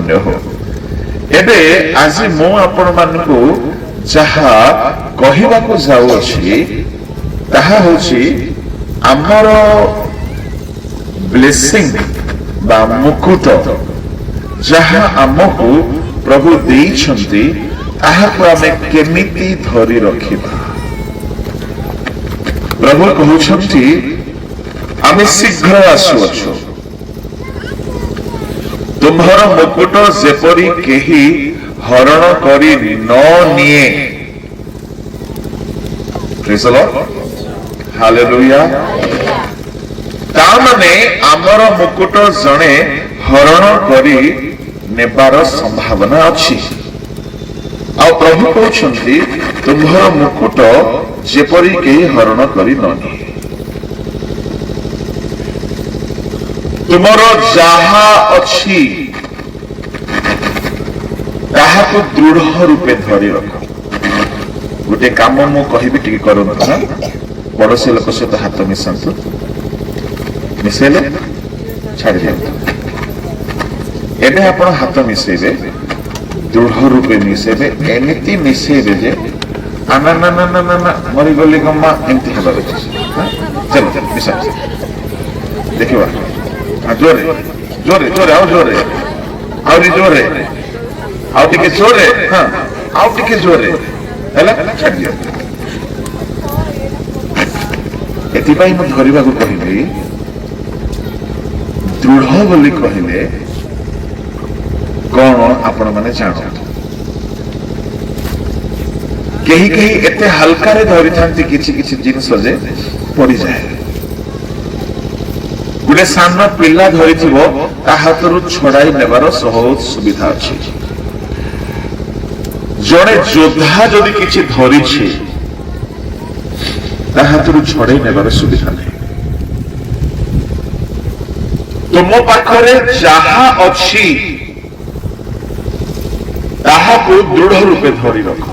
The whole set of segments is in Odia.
ଧନ୍ୟ ହଉ। ଏବେ ଆଜି ମୁଁ ଆପଣ ମାନଙ୍କୁ ଯାହା କହିବାକୁ ଯାଉଅଛି ତାହା ହଉଛି ଆମର ବ୍ଲେସିଂ ବା ମୁକୁଟ ଯାହା ଆମକୁ ପ୍ରଭୁ ଦେଇଛନ୍ତି ତାହାକୁ ଆମେ କେମିତି ଧରି ରଖିବା। ପ୍ରଭୁ କହୁଛନ୍ତି ଆମେ ଶୀଘ୍ର ଆସୁଅଛୁ, ତୁମ୍ଭର ମୁକୁଟ ଯେପରି କେହି ହରଣ କରି ନ ନିଏ। ପ୍ରେଜ୍ ଦ ଲର୍ଡ, ହାଲେଲୁୟା। ତା ମାନେ ଆମର ମୁକୁଟ ଜଣେ ହରଣ କରି ନେବାର ସମ୍ଭାବନା ଅଛି। ଆଉ ପ୍ରଭୁ କହୁଛନ୍ତି ତୁମ୍ଭର ମୁକୁଟ ଯେପରି କେହି ହରଣ କରି ନ ନିଏ। ତୁମର ଯାହା ଅଛି ତାହାକୁ ଦୃଢ ରୂପେ ଧରି ରଖ। ଗୋଟେ କାମ ମୁଁ କହିବି, ଟିକେ କରନ୍ତୁ ନା। ପଡୋଶୀ ଲୋକ ସହିତ ହାତ ମିଶାନ୍ତୁ, ମିଶେଇଲେ ଛାଡି ଦିଅନ୍ତୁ। ଏବେ ଆପଣ ହାତ ମିଶେଇବେ, ଦୃଢ ରୂପେ ମିଶେଇବେ, ଏମିତି ମିଶେଇବେ ଯେ ନା ନା ନା ନା ନା ନା ମରିଗଲି ଗମ୍ମା ଏମିତି ହେବାର ଅଛି। ଚାଲ ଚାଲ ମିଶା, ଦେଖିବା। ଜୋରେ ଜୋରେ ଜୋରେ, ଆଉ ଜୋରେ, ଆହୁରି ଜୋରେ, ଆଉ ଟିକେ ଜୋରେ, ହଁ ଆଉ ଟିକେ ଜୋରେ, ହେଲା ଛାଡି ଦିଅନ୍ତୁ। ଏଥିପାଇଁ ମୁଁ ଧରିବାକୁ କହିବି, ଦୃଢ ବୋଲି କହିଲେ କଣ ଆପଣ ମାନେ ଜାଣନ୍ତୁ। କେହି କେହି ଏତେ ହାଲକାରେ ଧରିଥାନ୍ତି କିଛି କିଛି ଜିନିଷ ଯେ ପଡିଯାଏ। ଗୋଟେ ସାନ ପିଲା ଧରିଥିବ, ତା ହାତରୁ ଛଡାଇ ନେବାର ସହଜ ସୁବିଧା ଅଛି। ଜଣେ ଯୋଦ୍ଧା ଯଦି କିଛି ଧରିଛି, ତା ହାତରୁ ଛଡେଇ ନେବାର ସୁବିଧା ନାହିଁ। ତୁମ ପାଖରେ ଯାହା ଅଛି ତାହାକୁ ଦୃଢ ରୂପେ ଧରି ରଖ।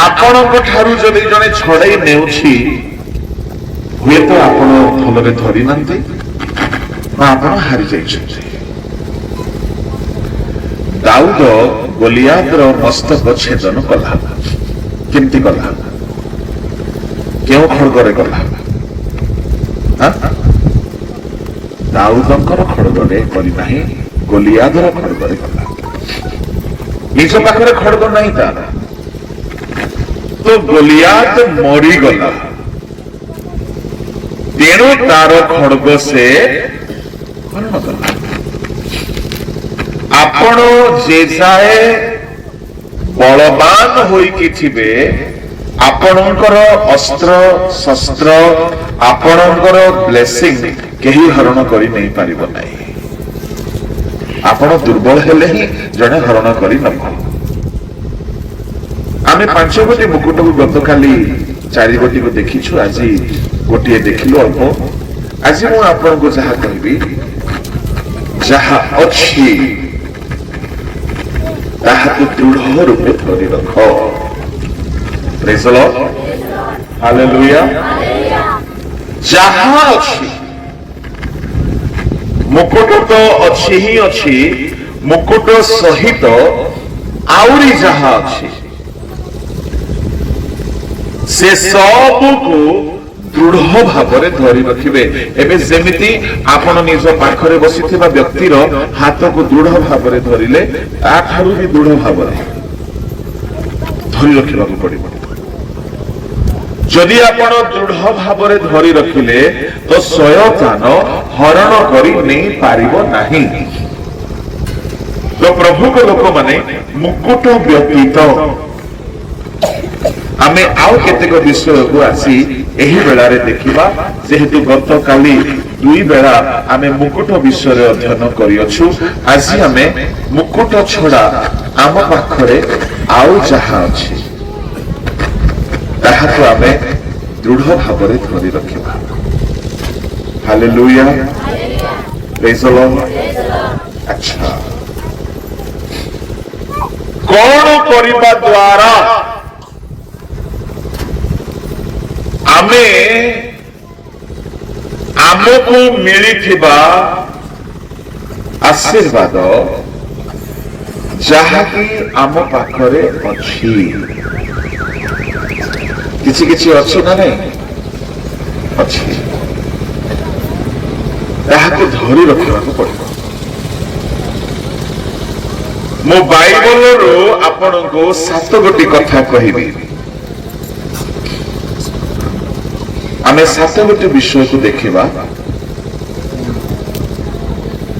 ଆପଣଙ୍କ ଠାରୁ ଯଦି ଜଣେ ଛଡେଇ ନେଉଛି, ହୁଏତ ଆପଣ ଭଲରେ ଧରି ନାହାନ୍ତି ବା ଆପଣ ହାରି ଯାଇଛନ୍ତି। ଦାଉଦ ଗୋଲିଆତର ମସ୍ତକ ଛେଦନ କଲା। କେମିତି କଲା? କେଉଁ ଖଡଗରେ କଲା? ଦାଉଦଙ୍କର ଖଡଗରେ କରିନାହିଁ, ଗୋଲିଆତର ଖଡଗରେ କଲା। ନିଜ ପାଖରେ ଖଡଗ ନାହିଁ ତାର, ତ ଗୋଲିଆତ ମରିଗଲା। ତେଣୁ ତାର ଖଡଗ ସେ ହରଣ କଲା। ଆପଣ ଯେ ଯାଏ ବଳବାନ ହୋଇକି ଥିବେ, ଆପଣଙ୍କର ଅସ୍ତ୍ର ଶସ୍ତ୍ର, ଆପଣଙ୍କର ବ୍ଲେସିଂ କେହି ହରଣ କରି ନେଇ ପାରିବ ନାହିଁ। ଆପଣ ଦୁର୍ବଳ ହେଲେ ହିଁ ଜଣେ ହରଣ କରି ନେବ। ଆମେ 5 ଗୋଟି ମୁକୁଟକୁ ଗତକାଲି 4 ଗୋଟିକୁ ଦେଖିଛୁ, ଆଜି ଗୋଟିଏ ଦେଖିଲୁ ଅଳ୍ପ। ଆଜି ମୁଁ ଆପଣଙ୍କୁ ଯାହା କହିବି, ଯାହା ଅଛି ତାହାକୁ ଦୃଢ ରୂପେ ଧରି ରଖ। ପ୍ରେଜ୍ ଦ ଲର୍ଡ, ହାଲେଲୁୟା। ଯାହା ଅଛି, ମୁକୁଟ ତ ଅଛି ହିଁ ଅଛି, ମୁକୁଟ ସହିତ ଆହୁରି ଯାହା ଅଛି ସେ ସବୁକୁ ଦୃଢ ଭାବରେ ଧରି ରଖିବେ। ଏବେ ଯେମିତି ଆପଣ ନିଜ ପାଖରେ ବସିଥିବା ବ୍ୟକ୍ତିର ହାତକୁ ଦୃଢ ଭାବରେ ଧରିଲେ, ତାଠାରୁ ବି ଦୃଢ ଭାବରେ ଧରି ରଖିବାକୁ ପଡିବ। ଯଦି ଆପଣ ଦୃଢ ଭାବରେ ଧରି ରଖିଲେ, ତ ଶୟତାନ ହରଣ କରି ନେଇ ପାରିବ ନାହିଁ। ତ ପ୍ରଭୁଙ୍କ ଲୋକମାନେ ମୁକୁଟ ବ୍ୟତୀତ ଆମେ ଆଉ କେତେକ ବିଷୟକୁ ଆସି ଏହି ବେଳାରେ ଦେଖିବା। ଯେହେତୁ ଗତକାଲି 2 ବେଳା ଆମେ ମୁକୁଟ ବିଷୟରେ ଅଧ୍ୟୟନ କରିଅଛୁ, ଆଜି ଆମେ ମୁକୁଟ ଛଡା ଆମ ପାଖରେ ଆଉ ଯାହା ଅଛି ତାହାକୁ ଆମେ ଦୃଢ ଭାବରେ ଧରି ରଖିବା। ହାଲେଲୁୟା, ପ୍ରେଜ୍ ଦ ଲର୍ଡ। ଆଚ୍ଛା, କଣ କରିବା ଦ୍ୱାରା ଆମେ ଆମକୁ ମିଳିଥିବା आशीर्वाद जहाँकि आम पाखरे अच्छी किछि किछि अच्छी ना नहीं अच्छी ताहाको धरी रखिबाको पड़िबो। मो बाइबल रो आपनको 7 गोटी कथा कहिबी। आमे 7 गोटी विषय को देखिबा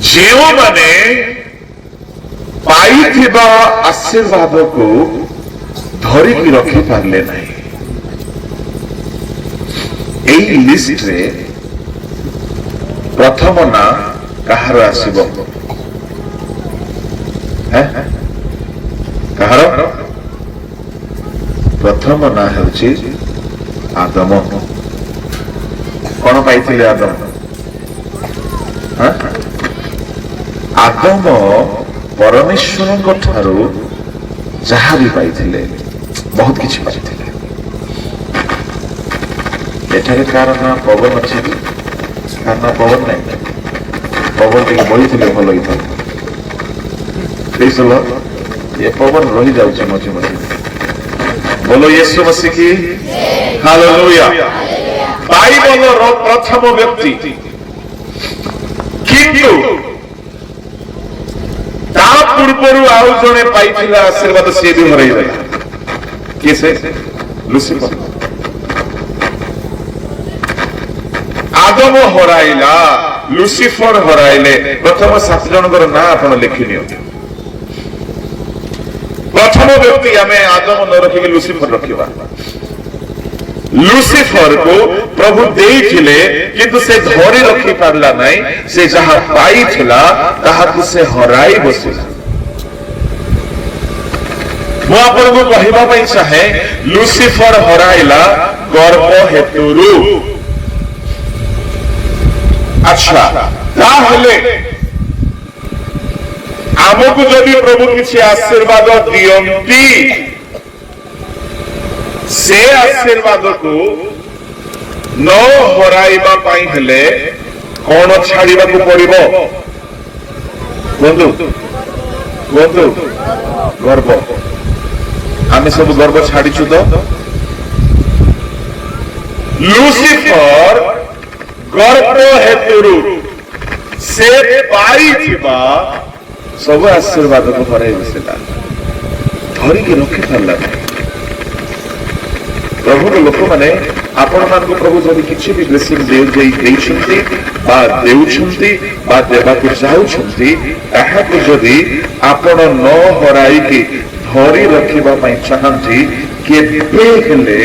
जेओ माने पाइथिबा आशीर्वाद को धरी की रखि पारले नहीं। एई लिस्ट रे प्रथम ना कहार आसीबो कहार प्रथम ना हेउची आदम। कौन पाइथिले आदम? आदम परमेश्वर ठारू जहा भी पाइथिले बहुत किछि पाइथिले। एठारे कारण पवन अछि कारण पवन नहीं पवन टिके बड़ी थिले भल होई था। प्लीज लो ये पवन रही जाउछि मझे मझे। बोलो यीशु मसीह की हालेलुया। बाइबल रो प्रथम व्यक्ति किंतु ता पूर्वरु आउ जणे पाइथिला आशीर्वाद से भी हरई देला। किसे? लुसिफर। आदम हराइला लुसिफर हराइले। प्रथम 7 जनकर ना आपण लिखिनियो। प्रथम व्यक्ति आमे आदम न रखि लुसिफर रखिबा। लुसिफर को प्रभु देइथिले किंतु से धरी रखि पारला नहीं। से जहा पाइथिला ताहाकु से हराई बसिला। मु आपनको कहिबा पई चाहे लुसिफर हराइला गर्व हेतुरु। अच्छा ताहले आमको जदि प्रभु किछि आशीर्वाद दियंती से आशीर्वाद को न हराइबा पाई हेले कौन छाड़िबा को पड़िबो? बंधु बंधु गर्व। आमे सब गर्व छाड़िछु तो। लुसिफर गर्व हेतुरु से पाइथिबा सब आशीर्वाद को हराई बसिला। धरी के रखि पारला। प्रभु लोक माने आपण मान को प्रभु जदि किछि भी ब्लेसिंग देउछंती बा देउछंती बा देबा को चाहुछंती ताहा को जदि आपण न हराई के धरी रखिबा पई चाहंती केबे हेले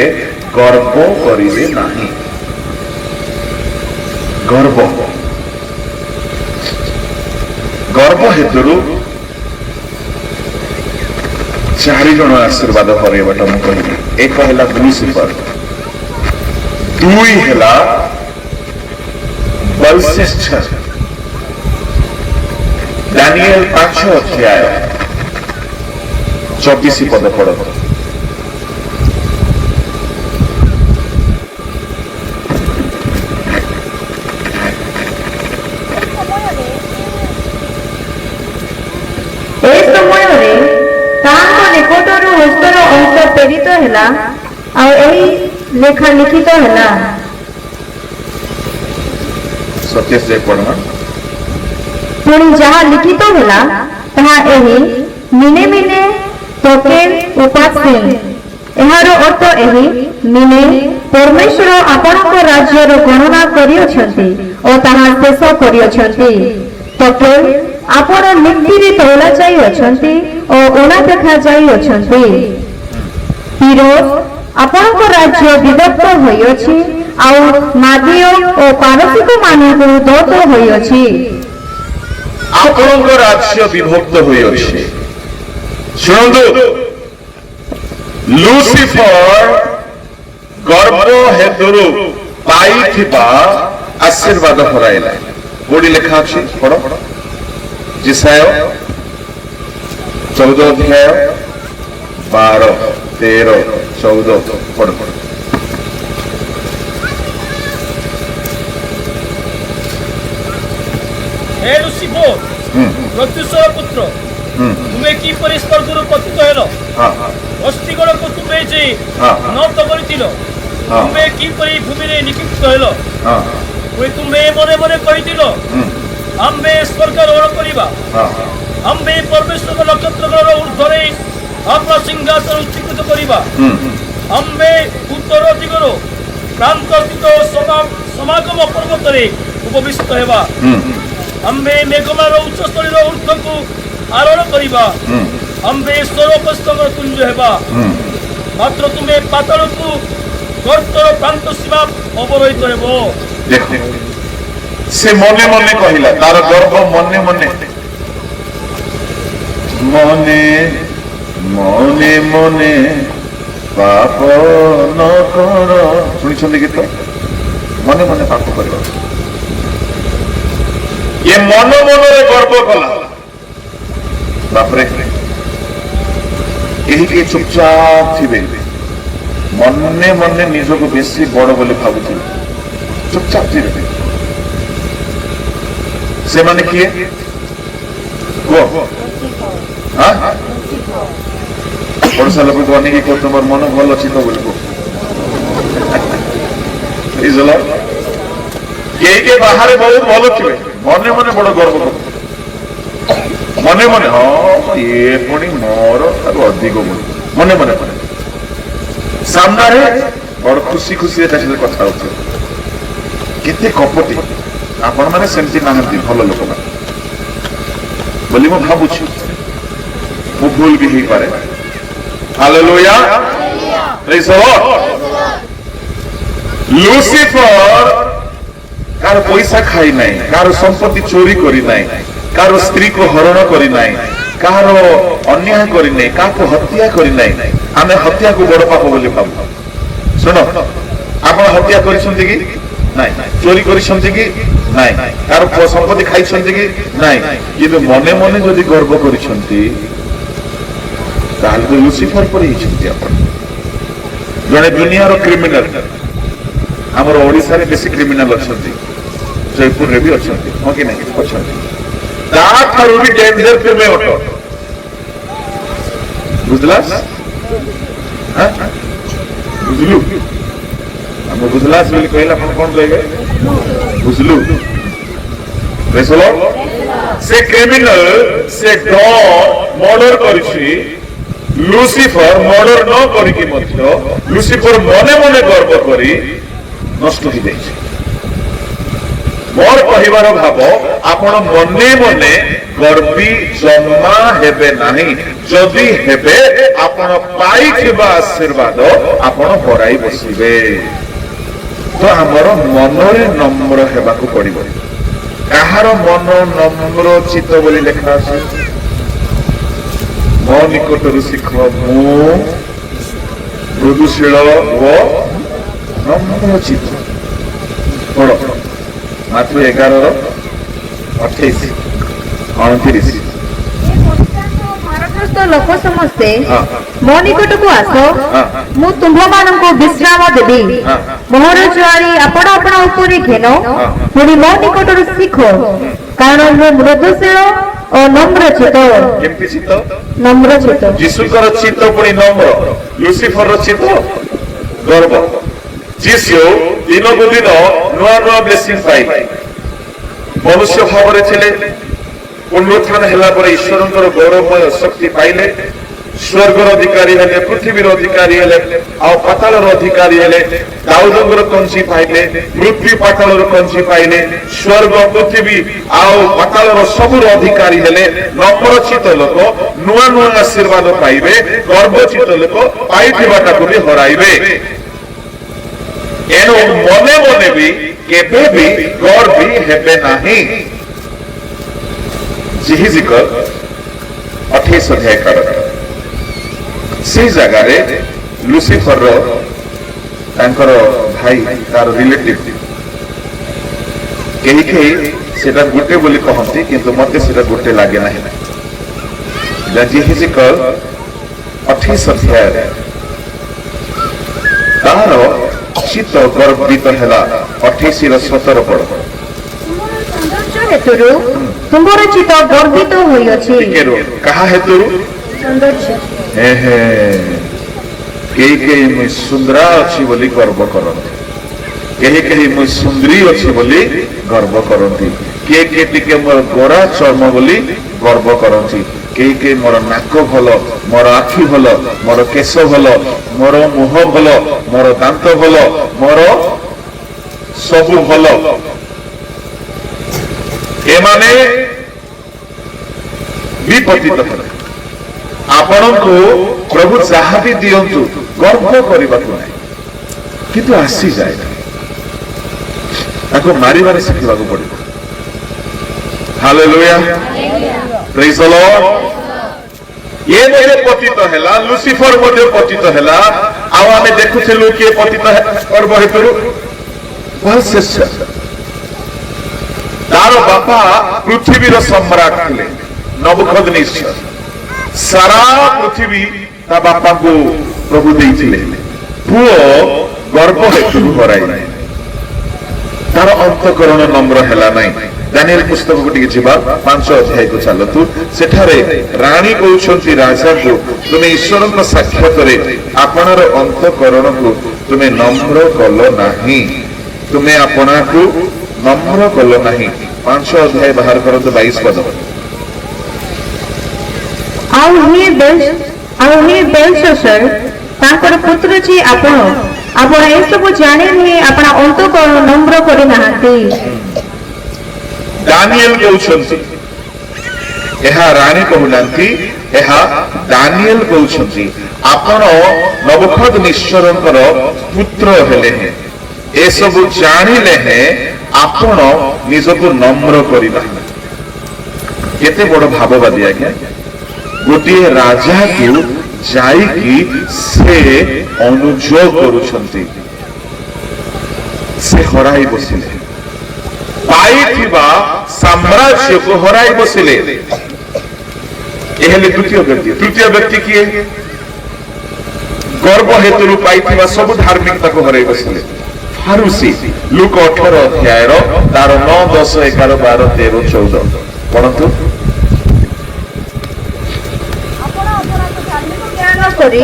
गर्व करिवे नाही। गर्व गर्व हेतुरु 4 जन आशीर्वाद हरैबाटा मु कहिबी। एक हैला लुसिफर, 2 हैला बेलशस्सर। दानिएल 5 अध्याय 24 पद पढ़ो। हस्तर अंश प्रेरित है लेखा लिखित है। पुणी जहाँ लिखित है मिने मिने तोकेल उपासेन। यार अर्थ एही मिने परमेश्वर आपणक राज्यर गणना करियछंती और ताहा शेष करियछंती। तोकेल आपण नीति तोला जाई अछंती और ओना देखा जाई अछंती। फिरोज आपणक राज्य विभक्त होई अछि और मादियो और पारसिक मानकु दत्त होई अछि। आपणक राज्य विभक्त होई अछि। सुनंदु, लुसिफर गर्व हेतुरु पाइथिबा आशीर्वाद हराइला। कोडी लेखा अछि पढो। जिसायो 14 अध्याय 12, 13, 14 पढ़ो। हे लुसिफर, ପ୍ରତ୍ୟୁଷର ପୁତ୍ର ତୁମେ କିପରି ସ୍ୱର୍ଗରୁ ପତିତ ହେଲ ଅସ୍ଥିଗଣକୁ ତୁମେ ଯେ ନତ କରିଥିଲ ତୁମେ କିପରି ଭୂମିରେ ନିକ୍ଷିପ୍ତ ହେଲ ତୁମେ ମନେ ମନେ କହିଥିଲ ଆମ୍ଭେ ସ୍ୱର୍ଗାରୋହଣ କରିବା ଆମ୍ଭେ ପରମେଶ୍ୱର ନକ୍ଷତ୍ରଗଣର ଉର୍ଦ୍ଧ୍ୱରେ ଆମ ସିଂହାସନ ଉଚ୍ଚୀକୃତ କରିବା ଆମ୍ଭେ ଉତ୍ତର ଦିଗର ପ୍ରାନ୍ତସ୍ଥିତ ସମାଗମ ପର୍ବତରେ ଉପବିଷ୍ଟ ହେବା ଆମ୍ଭେ ମେଘମାଳାର ଉଚ୍ଚସ୍ଥଳୀର ଉର୍ଦ୍ଧ୍ୱକୁ ଆରୋହଣ କରିବା ଆମ୍ଭେ ସର୍ବୋପସ୍ଥଙ୍କର ତୁଲ୍ୟ ହେବା ମାତ୍ର ତୁମେ ପାତାଳକୁ ଗର୍ତ୍ତର ପ୍ରାନ୍ତ ସୀମା ଅବରୋହିତ ହେବ। ଦେଖ ସେ ମନେ ମନେ କହିଲା, ତାର ଗର୍ବ ମନେ ମନେ ମନେ ମନେ ମନେ ପାପ ନ କର। ଶୁଣିଛନ୍ତି ଗୀତ? ମନେ ମନେ ପାପ କରିବା। ଏ ମନ ମନରେ ଗର୍ବ କଲା। ବାପରେ, କେହି କେହି ଚୁପଚାପ ଥିବେ, ମନେ ମନେ ନିଜକୁ ବେଶୀ ବଡ ବୋଲି ଭାବୁଥିବେ, ଚୁପଚାପ ଥିବେ। ସେମାନେ କିଏ କୁହ? ପଡୋଶା ଲୋକକୁ ଅନେଇକି କୁହ ତମର ମନ ଭଲ ଅଛି ତ ବୋଲି କୁହ। କେହି କେହି ବାହାରେ ବହୁତ ଭଲ ଥିବେ, ମନେ ମନେ ବଡ ଗର୍ବ କରୁ, ମନେ ମନେ ହଁ ଇଏ ପୁଣି ମୋର ତାକୁ ଅଧିକ ବୋଲି ମନେ ମନେ ମନେ ସାମ୍ନାରେ ବଡ ଖୁସି ଖୁସିରେ ତା ସହିତ କଥା ହଉଥିବ। କେତେ କପଟି ଆପଣ ମାନେ ସେମିତି ନାହାନ୍ତି ଭଲ ଲୋକମାନେ ବୋଲି ମୁଁ ଭାବୁଛି। ମୁଁ ଭୁଲ ବି ହେଇପାରେ। ହାଲେଲୁୟା, ପ୍ରେଜ୍ ଦ ଲର୍ଡ। ଲୁସିଫର କାହାର ପଇସା ଖାଇ ନାହିଁ, କାହାର ସମ୍ପତ୍ତି ଚୋରି କରି ନାହିଁ, କାହାର ସ୍ତ୍ରୀକୁ ହରଣ କରି ନାହିଁ, କାହାର ଅନ୍ୟାୟ କରି ନାହିଁ, କାହାକୁ ହତ୍ୟା କରି ନାହିଁ। ଆମେ ହତ୍ୟାକୁ ବଡ ପାପ ବୋଲି ଭାବୁ। ଶୁଣ, ଆପଣ ହତ୍ୟା କରିଛନ୍ତି କି ନାଇଁ? ଚୋରି କରିଛନ୍ତି କି ନାଇଁ? କାହାର ସମ୍ପତ୍ତି ଖାଇଛନ୍ତି କି ନାଇଁ? କିନ୍ତୁ ମନେ ମନେ ଯଦି ଗର୍ବ କରିଛନ୍ତି ତାହେଲେ ତ ଲୁସିଫର ପରି ହେଇଛନ୍ତି ଆପଣ। ଜଣେ ଦୁନିଆର କ୍ରିମିନାଲ, ଆମର ଓଡିଶାରେ ବେଶୀ କ୍ରିମିନାଲ ଅଛନ୍ତି, ଜୟପୁରରେ ବି ଅଛନ୍ତି, ହଁ କି ନାହିଁ? ଅଛନ୍ତି। ତାଠାରୁ ବି ଡେଞ୍ଜର ତୁମେ ଅଟ। ବୁଝିଲା? ବୁଝିଲୁ? ଆମ ବୁଝିଲାସ ବୋଲି କହିଲେ ଆପଣ କଣ କହିବେ? ବୁଝିଲୁ? ସେ କ୍ରିମିନାଲ, ସେ ମର୍ଡର କରିଛି। ଲୁସିଫର ମର୍ଡର ନ କରିକି ମଧ୍ୟ ଲୁସିଫର ମନେ ମନେ ଗର୍ବ କରି ନଷ୍ଟ ହେଇଯାଇଛି। ମୋର କହିବାର ଭାବ, ଆପଣ ମନେ ମନେ ଗର୍ବୀ ଜମା ହେବେ ନାହିଁ। ଯଦି ହେବେ, ଆପଣ ପାଇଥିବା ଆଶୀର୍ବାଦ ଆପଣ ହରାଇ ବସିବେ। ତ ଆମର ମନରେ ନମ୍ର ହେବାକୁ ପଡିବ। କାହାର ମନ ନମ୍ର ଚିତ୍ତ ବୋଲି ଲେଖା ଅଛି? ମୋ ନିକଟରୁ ଶିଖ, ମୁଁ ମୃଦୁଶୀଳ ଓ ନମ୍ର ଚିତ୍ତ। ପଢ ମାତ୍ର 11:28-29। ଭାରତସ୍ଥ ଲୋକ ସମସ୍ତେ ମୋ ନିକଟକୁ ଆସ, ମୁଁ ତୁମ୍ଭମାନଙ୍କୁ ବିଶ୍ରାମ ଦେବି। ମୋହର ଜୁଆଳି ଆପଣ ଆପଣ ଉପରେ ଘେନ, ପୁଣି ମୋ ନିକଟରୁ ଶିଖ, କାରଣ ମୁଁ ମୃଦୁଶୀଳ ଓ ନମ୍ର ଚିତ୍ତ। କେମିତି ଚିତ୍ତ? ନମ୍ର ଚିତ୍ତ। ଯୀଶୁଙ୍କର ଚିତ୍ତ ପୁଣି ନମ୍ର, ଲୁସିଫରର ଚିତ୍ତ ଗର୍ବ। ଯୀଶୁ ଦିନକୁ ଦିନ ନୂଆ ନୂଆ ବ୍ଲେସିଂ ପାଇଲେ। ମନୁଷ୍ୟ ଭାବରେ ଥିଲେ, ପୁନରୁତ୍ଥାନ ହେଲା ପରେ ଈଶ୍ୱରଙ୍କର ଗୌରବମୟ ଶକ୍ତି ପାଇଲେ, ସ୍ୱର୍ଗର ଅଧିକାରୀ ହେଲେ, ପୃଥିବୀର ଅଧିକାରୀ ହେଲେ, ଆଉ ପାତାଳର ଅଧିକାରୀ ହେଲେ। ଦାଉଦଙ୍କର କଞ୍ଚି ପାଇଲେ, ମୃତ୍ୟୁ ପାତାଳର କଞ୍ଚି ପାଇଲେ, ସ୍ୱର୍ଗ ପୃଥିବୀ ଆଉ ପାତାଳର ସବୁର ଅଧିକାରୀ ହେଲେ। ନମ୍ରଚିତ ଲୋକ ନୂଆ ନୂଆ ଆଶୀର୍ବାଦ ପାଇବେ, ଗର୍ବଚିତ ଲୋକ ପାଇଥିବାଟାକୁ ବି ହରାଇବେ। ଏଣୁ ମନେ ମନେ ବି କେବେ ବି ଗର୍ବୀ ହେବେ ନାହିଁ। ଜିହିଜିକଲ 28 ସେଇ ଜାଗାରେ ଲୁସିଫରର ତାଙ୍କର ଭାଇ, ତାର ରିଲେଟିଭ, କେହି କେହି ସେଟା ଗୋଟେ ବୋଲି କହନ୍ତି, କିନ୍ତୁ ମତେ ସେଟା ଗୋଟେ ଲାଗେ ନାହିଁ। ଜିହିଜିକଲ 28 ତାର ଚିତ୍ତ ଗର୍ବିତ ହେଲା। 28-17 ପଢ। ହେତୁରୁ ତୁମ୍ଭର ଚିତ୍ତ ଗର୍ବିତ ହୋଇଅଛି। ଟିକେ ରୁହ, କାହା ହେତୁ? ସୌନ୍ଦର୍ଯ୍ୟ। ହେ କେହି କେହି ମୁଇଁ ସୁନ୍ଦରା ଅଛି ବୋଲି ଗର୍ବ କରନ୍ତି, କେହି କେହି ମୁଇଁ ସୁନ୍ଦରୀ ଅଛି ବୋଲି ଗର୍ବ କରନ୍ତି, କିଏ କିଏ ଟିକେ ମୋର ଗୋରା ଚର୍ମ ବୋଲି ଗର୍ବ କରନ୍ତି, କେହି କେହି ମୋର ନାକ ଭଲ, ମୋର ଆଖି ଭଲ, ମୋର କେଶ ଭଲ, ମୋର ମୁହଁ ଭଲ, ମୋର ଦାନ୍ତ ଭଲ, ମୋର ସବୁ ଭଲ। ଏମାନେ ବିପତିତ ହେଲେ। ଆପଣଙ୍କୁ ପ୍ରଭୁ ଯାହା ବି ଦିଅନ୍ତୁ ଗର୍ବ କରିବାକୁ ନାହିଁ, କିନ୍ତୁ ଆସିଯାଏ ତାକୁ ମାରିବାରେ ଶିଖିବାକୁ ପଡିବ। ହାଲେଲୁୟା, ପ୍ରେଜ୍ ଦ ଲର୍ଡ। ଇଏ ମଧ୍ୟ ପତିତ ହେଲା, ଲୁସିଫର ମଧ୍ୟ ପତିତ ହେଲା। ଆଉ ଆମେ ଦେଖୁଥିଲୁ କିଏ ପତିତ ଗର୍ବ ହେତୁ? ତାର ବାପା ପୃଥିବୀର ସମ୍ରାଟ ଥିଲେ ନବୁକଦନେସ୍ସର। ସାରା ପୃଥିବୀ ତା ବାପାଙ୍କୁ ପ୍ରଭୁ ଦେଇଥିଲେ। ପୁଅ ଗର୍ବ ହେତୁ ହରାଇଲେ, ତାର ଅନ୍ତଃକରଣ ନମ୍ର ହେଲା ନାହିଁ। ଦାନିଏଲ ପୁସ୍ତକକୁ ଟିକେ ଯିବା, 5 ଅଧ୍ୟାୟକୁ ଚାଲନ୍ତୁ। ସେଠାରେ ରାଣୀ କହୁଛନ୍ତି ରାଜାକୁ, ତୁମେ ଈଶ୍ୱରଙ୍କ ସାକ୍ଷାତରେ ଆପଣାର ଅନ୍ତଃକରଣକୁ ତୁମେ ନମ୍ର କଲ ନାହିଁ, ତୁମେ ଆପଣାକୁ ନମ୍ର କଲ ନାହିଁ। 5 ଅଧ୍ୟାୟ ବାହାର କରନ୍ତୁ, 22 ପଦ। ଆଉ ହିଁ ବେଲଶସ୍ସର ତାଙ୍କର ପୁତ୍ର ଯେ ଆପଣ ଏସବୁ ଜାଣି ହିଁ ଆପଣ ଅନ୍ତଃକରଣ ନମ୍ର କରିନାହାନ୍ତି। ଦାନିଏଲ କହୁଛନ୍ତି, ଏହା ରାଣୀ କହୁନାହାନ୍ତି, ଏହା ଦାନିଏଲ କହୁଛନ୍ତି, ଆପଣ ନବୁକଦନେସ୍ସରଙ୍କର ପୁତ୍ର ହେଲେ ହେଁ, ଏସବୁ ଜାଣିଲେ ହେଁ ଆପଣ ନିଜକୁ ନମ୍ର କରିନାହାନ୍ତି। କେତେ ବଡ ଭାବବାଦୀ ଆଜ୍ଞା! ଗୋଟିଏ ରାଜାକୁ ଯାଇକି ସେ ଅନୁଯୋଗ କରୁଛନ୍ତି, ସେ ହରାଇ ବସିଲେ, ପାଇଥିବା ସାମ୍ରାଜ୍ୟକୁ ହରାଇ ବସିଲେ। ଏ ହେଲେ ଦ୍ୱିତୀୟ ବ୍ୟକ୍ତି। ତୃତୀୟ ବ୍ୟକ୍ତି କିଏ? ଗର୍ବ ହେତୁରୁ ପାଇଥିବା ସବୁ ଧାର୍ମିକତାକୁ ହରାଇ ବସିଲେ। ଫାରୁସି, ଲୁକ 18 ଅଧ୍ୟାୟର ତାର 9, 10, 11, 12, 13, 14 ପଢନ୍ତୁ। କରି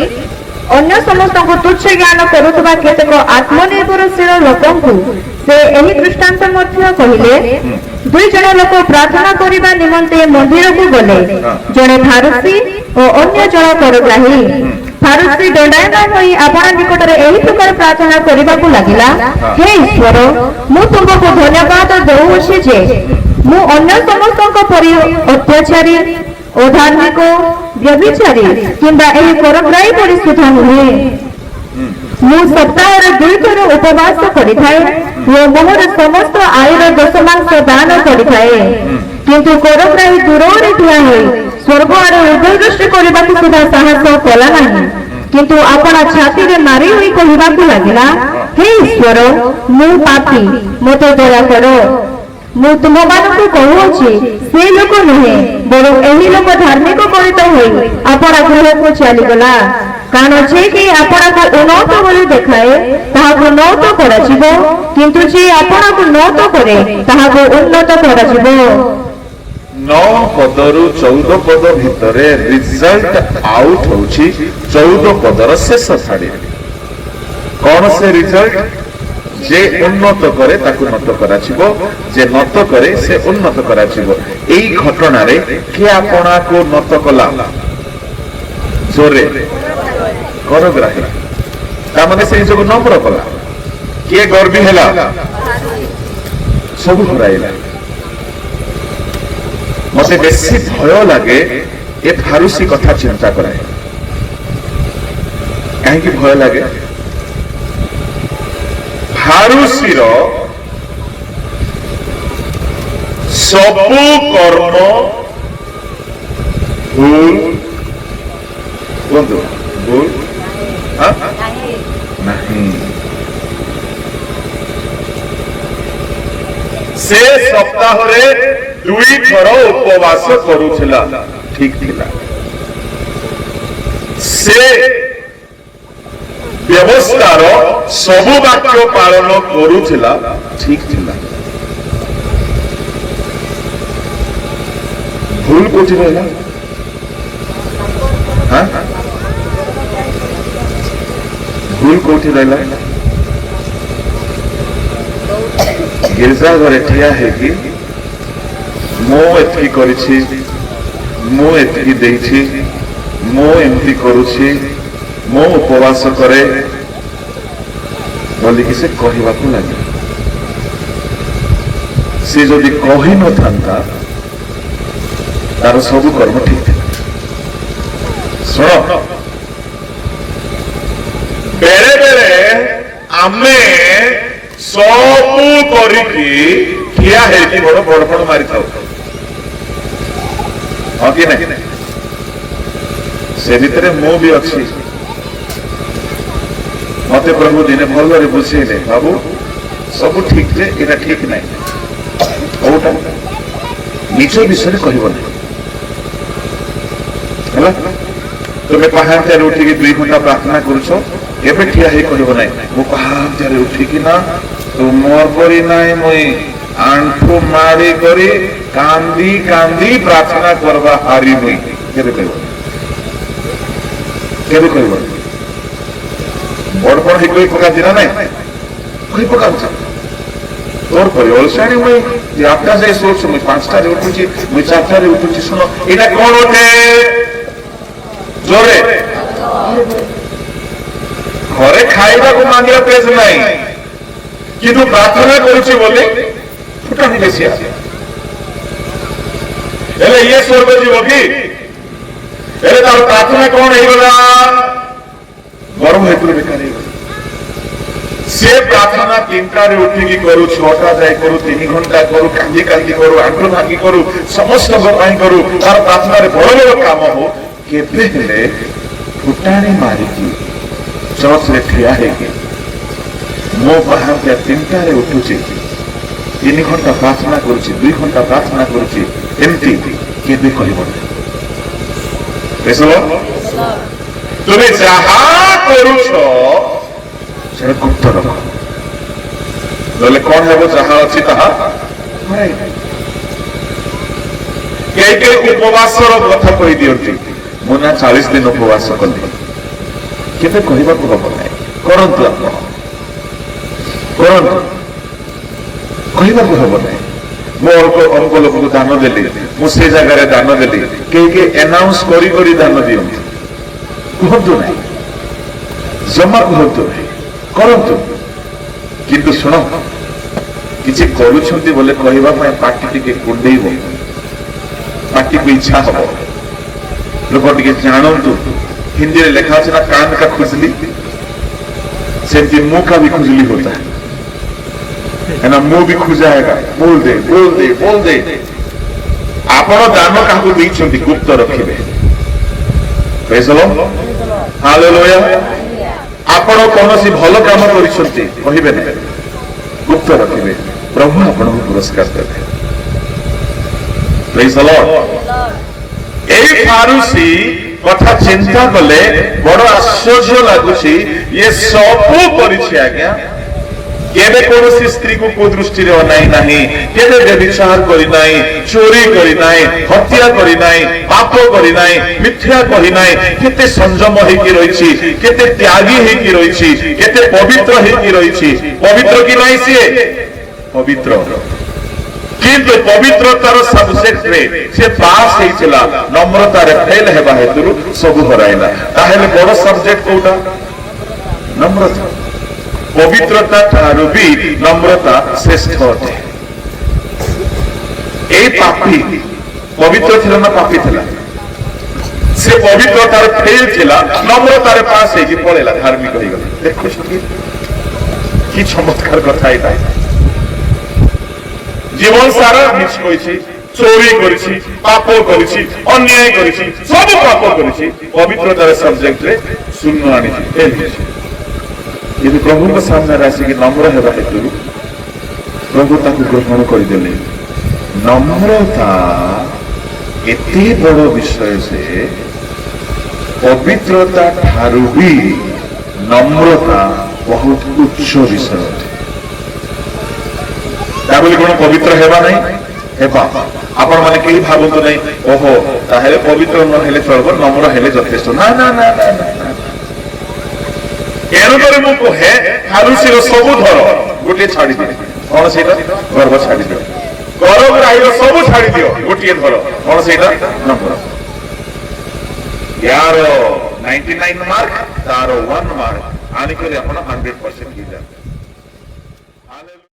ଅନ୍ୟ ସମସ୍ତଙ୍କୁ ତୁଚ୍ଛ ଜ୍ଞାନ କରୁଥିବା କେତେକ ଆତ୍ମନିର୍ଭରଶୀଳ ଲୋକଙ୍କୁ ସେ ଏହି ଦୃଷ୍ଟାନ୍ତ ମଧ୍ୟ କହିଲେ। 2 ଜଣ ଲୋକ ପ୍ରାର୍ଥନା କରିବା ନିମନ୍ତେ ମନ୍ଦିରକୁ ଗଲେ, ଜଣେ ଫାରୁସି ଓ ଅନ୍ୟ ଜଣ କରଗ୍ରାହୀ। ଫାରୁସି ଦଣ୍ଡାୟମାନ ହୋଇ ଆପଣା ନିକଟରେ ଏହି ପ୍ରକାର ପ୍ରାର୍ଥନା କରିବାକୁ ଲାଗିଲା, ହେ ଈଶ୍ୱର, ମୁଁ ତୁମକୁ ଧନ୍ୟବାଦ ଦେଉଅଛି ଯେ ମୁଁ ଅନ୍ୟ ସମସ୍ତଙ୍କ ପରି ଅତ୍ୟାଚାରୀ, ଅଧାର୍ମିକ, ବ୍ୟଭିଚାରୀ କିମ୍ବା ଏହି କରଗ୍ରାହୀ ପରି ସୁଦ୍ଧା ନୁହେଁ। ମୁଁ ସପ୍ତାହରେ 2 ଥର ଉପବାସ କରିଥାଏ ଓ ମୋର ସମସ୍ତ ଆୟର 10ମାଂଶ ଦାନ କରିଥାଏ। କିନ୍ତୁ କରଗ୍ରାହୀ ଦୂରରେ ଠିଆ ହୋଇ ସ୍ୱର୍ଗ ଆଡ଼େ ଉଦୟ ଦୃଷ୍ଟି କରିବାକୁ ସୁଦ୍ଧା ସାହସ କଲା ନାହିଁ, କିନ୍ତୁ ଆପଣା ଛାତିରେ ମାରି ହୋଇ କହିବାକୁ ଲାଗିଲା, ହେ ଈଶ୍ୱର, ମୁଁ ପାପୀ, ମୋତେ ଦୟା କର। ମୁଁ ତୁମମାନଙ୍କୁ କହୁଅଛି, ସେ ଲୋକ ନୁହେଁ, ବରଂ ଏହି ଲୋକ ଧାର୍ମିକ ଗଣିତ ହୋଇ ଆପଣା ଗୃହକୁ ଚାଲିଗଲା। କାରଣ ଯେ କି ଆପଣାକୁ ଉନ୍ନତ ବୋଲି ଦେଖାଏ ତାହାକୁ ନୌତ କରାଯିବ, କିନ୍ତୁ ଯେ ଆପଣାକୁ ନୌତ କରେ ତାହାକୁ ଉନ୍ନତ କରାଯିବ। 9 ପଦରୁ 14 ପଦ ଭିତରେ ରିଜଲ୍ଟ ଆଉଟ୍ ହଉଛି 14 ପଦର ଶେଷ ଧାଡ଼ିରେ। କଣ ସେ ରିଜଲ୍ଟ? যে উন্নত করে তাকে নত କରାଯିବ, যে নত করে সে উন্নত କରାଯିବ। এই ঘটনারে কে আপনাকে নত কলা? জোরে করগ্রাহী। তা মানে সেই যোগ নম্র কলা। কে গর্বী হেলা? সবু হরাইলা। মতে বেশি ভয় লাগে এ ফারুসি কথা চিন্তা করায়। কাহিঁকি ভয় লাগে? ফারুসির সবু কর্ম ভুল, বন্ধু ভুল ନାହିଁ। ସେ ସପ୍ତାହରେ 2 ଥର ଉପବାସ କରୁଥିଲା, ଠିକ ଥିଲା। ସେ ବ୍ୟବସ୍ଥାର ସବୁ ବାକ୍ୟ ପାଳନ କରୁଥିଲା, ଠିକ ଥିଲା। ভুল কোটি রহিলা ভুল কোটি রহিলা गिरजा घरे ठिया है कि मो एतकी करिछि मो एतकी देइछि मो एमती करूछि मो उपवास करे बोली कि से कहिबाकू लागे से जदि कहि न थांता तार सब कर्म ठीक था सुनो बेरे बेरे आमे सबू करिकी ठिया हेकी बड़ बड़ बड़ मारी थाउ हाँ कि नहीं से भितरे मो भी अच्छी मते प्रभु दिने भलरे बुझेले बाबू सब ठीक जे एटा ठीक नहीं ओटा निज विषय कहब नहीं है तुम्हें पहाड़ उठिकी 2 घंटा प्रार्थना करुछ एबे ठिया हे कहब नहीं मो पहाड़ उठिकी ना तुम परी नाई मुई आंठू मारी करी कांदी कांदी प्रार्थना करवा हारी मुई केबे कहब बड़ बड़ कोई पका दिना नहीं कोई पका तोर परी ओलसाणी मुई जे आपका से सोच मुई 5टा रे उठुची मुई 4टा रे उठुची सुनो एटा कोन उठे जोरे घरे खाइबा को मांगिया पेज नहीं किंतु प्रार्थना करुची बोले फुटानी बेसी आसे एले ये स्वर्ग जीव की एले तार प्रार्थना कौन है गला गर्व हेतु बेकार है से प्रार्थना 3टा रे उठिकी करू 6टा जाय करू 3 घंटा करू कांदी कांदी करू आंठू भांगी करू समस्त गोपाई करू तार प्रार्थना रे बड़ बड़ काम हो केबे हेले फुटानी मारिकी चर्च रे ठिया है के मो बाहर 3टा रे उठुची 3 घंटा प्रार्थना करुची 2 घंटा प्रार्थना करुची एमती केबे कहब तुम्हें जहा करुछ से गुप्त रख कौन है वो जहा अच्छी तहा के उपवास कथा कही दियंती मुना 40 दिन उपवास कली केबे कहबाकू हब नहीं करंतु आप कहबाकू हब नहीं मो अल्प लोक को दान देली मुझे जगह दान देली के एनाउंस करी करी दान दियंती कहतु नहीं जमा कहतु नहीं करंतु किंतु सुन किसी करुछंती बोले कहबा पय पाटी टिके कुंडेइब पाटी को इच्छा हबो लोक टिके जानंतु हिंदी में लिखा है ना कान का खुजली से मुंह का भी खुजली होता है ना मुंह भी खुजाएगा बोल दे बोल दे बोल दे आपण दान का गुप्त रखिबे प्रेज द लॉर्ड हालेलुया आपण कोनोसी भलो काम करिसंती कहिबे ना गुप्त रखिबे प्रभु आपण को पुरस्कार देबे प्रेज द लॉर्ड ए फारूसी कथा चिंता कले बड़ आश्चर्य लगुची ये सबू करिछि आज्ञा केबे कोनोसी स्त्री को कुदृष्टि रे अनाई नाही केबे व्यभिचार करि नाही चोरी करि नाही हत्या करि नाही पाप करि नाही मिथ्या कहि नाही केते संयम हेकि रहिछि केते त्यागी हेकि रहिछि केते पवित्र हेकि रहिछि पवित्र कि नाही से पवित्र किंतु पवित्रतार सब्जेक्ट रे से पास हेइछला नम्रता रे फेल हेबा हेतु सब हराइला ताहेले बड़ सब्जेक्ट कोटा नम्रता पवित्रता ठारू भी नम्रता श्रेष्ठ अटे ए पापी पवित्र थिला ना पापी थिला से पवित्रतार फेल थिला नम्रतार पास हेकि पळेला धार्मिक होई गला देखो कि चमत्कार कथा एटा जीवन सारा मिछ करिछि चोरी करिछि पाप करिछि अन्याय करिछि सब पाप करिछि पवित्रतार सब्जेक्ट रे शून्य आनिछि फेल हेछि यदि प्रभु के सामने राशि की नम्र हेबा हेतु प्रभु ताकू ग्रहण करदेले नम्रता एते बड़ विषय से पवित्रता ठारू भी नम्रता बहुत उच्च विषय कौन पवित्र हेबा नहीं ହେବା ଆପଣ ମାନେ କେହି ଭାବନ୍ତୁ ନାହିଁ ଓହୋ ତାହେଲେ ପବିତ୍ର ନ ହେଲେ ଚଳିବ ନମ୍ର ହେଲେ ଯଥେଷ୍ଟ ନା ନା ନା ନା ନା ତେଣୁକରି ମୁଁ କହେ ଖାରୁସିର ସବୁ ଧର ଗୋଟିଏ ଛାଡ଼ିଦିଅ କଣ ସେଇଟା ଗର୍ବ ଛାଡ଼ିଦିଅ ଗର୍ଭଗ୍ରାହୀର ସବୁ ଛାଡ଼ିଦିଅ ଗୋଟିଏ ଧର କଣ ସେଇଟା ନମ୍ର यार 99 मार्क तार 1 मार्क आने के लिए अपना 100% की जाए